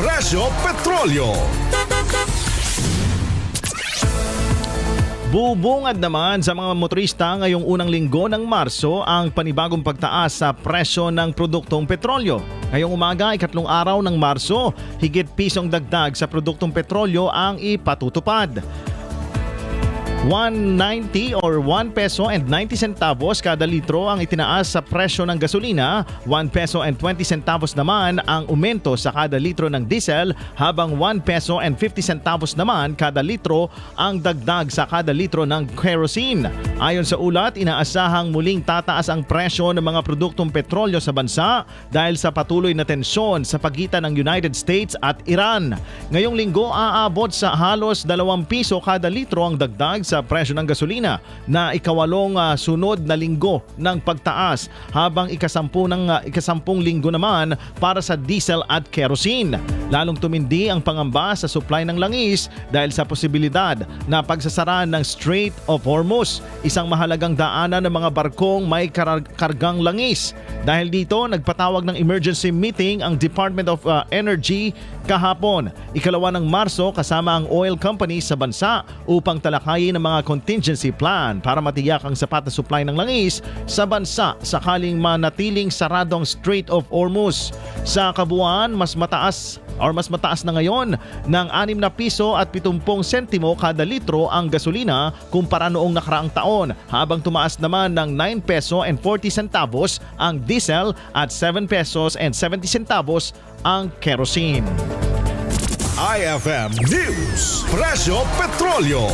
Presyo Petrolyo. Bubungad naman sa mga motorista ngayong unang linggo ng Marso ang panibagong pagtaas sa presyo ng produktong petrolyo. Ngayong umaga, ikatlong araw ng Marso, higit pisong dagdag sa produktong petrolyo ang ipatutupad. 190 or 1 peso and 90 centavos kada litro ang itinaas sa presyo ng gasolina, 1 peso and 20 centavos naman ang aumento sa kada litro ng diesel, habang 1 peso and 50 centavos naman kada litro ang dagdag sa kada litro ng kerosene. Ayon sa ulat, inaasahang muling tataas ang presyo ng mga produktong petrolyo sa bansa dahil sa patuloy na tensyon sa pagitan ng United States at Iran. Ngayong linggo, aabot sa halos 2 piso kada litro ang dagdag sa presyo ng gasolina na ikawalong sunod na linggo ng pagtaas, habang ikasampung linggo naman para sa diesel at kerosene. Lalong tumindi ang pangamba sa supply ng langis dahil sa posibilidad na pagsasara ng Strait of Hormuz, isang mahalagang daanan ng mga barkong may kargang langis. Dahil dito, nagpatawag ng emergency meeting ang Department of Energy kahapon, ikalawa ng Marso, kasama ang oil companies sa bansa upang talakayin ang mga contingency plan para matiyak ang sapat na supply ng langis sa bansa sakaling manatiling sarado ang Strait of Hormuz. Sa kabuuan, mas mataas na ngayon ng 6 na piso at 70 sentimo kada litro ang gasolina kumpara noong nakaraang taon, habang tumaas naman ng 9 peso and 40 centavos ang diesel at 7 pesos and 70 centavos ang kerosene. IFM News Presyo Petrolyo.